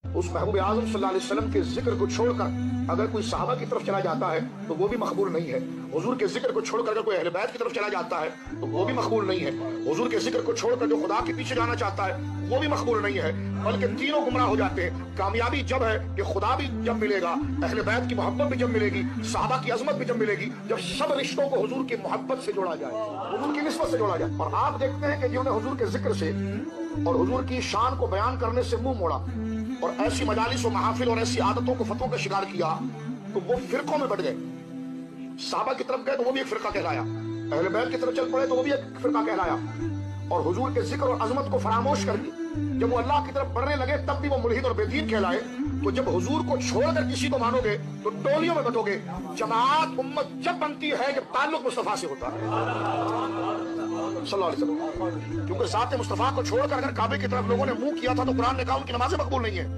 اس محبوب اعظم صلی اللہ علیہ وسلم کے ذکر کو چھوڑ کر اگر کوئی صحابہ کی طرف چلا جاتا ہے تو وہ بھی مقبول نہیں ہے. حضور کے ذکر کو چھوڑ کر اگر کوئی اہل بیت کی طرف چلا جاتا ہے تو وہ بھی مقبول نہیں ہے. حضور کے ذکر کو چھوڑ کر جو خدا کے پیچھے جانا چاہتا ہے وہ بھی مقبول نہیں ہے. بلکہ تینوں گمراہ ہو جاتے ہیں. کامیابی جب ہے کہ خدا بھی جب ملے گا, اہل بیت کی محبت بھی جب ملے گی, صحابہ کی عظمت بھی جب ملے گی, جب سب رشتوں کو حضور کی محبت سے جوڑا جائے, حضور کی نسبت سے جوڑا جائے. اور آپ دیکھتے ہیں کہ جنہوں نے حضور کے ذکر سے اور حضور کی شان کو بیان کرنے سے منہ موڑا اور ایسی مجالس و محافل اور ایسی عادتوں کو فتووں کا شکار کیا تو وہ فرقوں میں بٹ گئے. صحابہ کی طرف گئے تو وہ بھی ایک فرقہ کہلایا, اہل بیت کی طرف چل پڑے تو وہ بھی ایک فرقہ کہلایا, اور حضور کے ذکر اور عظمت کو فراموش کر دی. جب وہ اللہ کی طرف بڑھنے لگے تب بھی وہ ملحد اور بے دین کہلائے. تو جب حضور کو چھوڑ کر کسی کو مانو گے تو ٹولیوں میں بٹو گے. جماعت امت جب بنتی ہے جب تعلق مصطفیٰ سے ہوتا ہے صلی اللہ علیہ وسلم. کیونکہ ذات مصطفیٰ کو چھوڑ کر اگر کعبے کی طرف لوگوں نے منہ کیا تھا تو قرآن نے کہا ان کی نمازیں مقبول نہیں ہیں.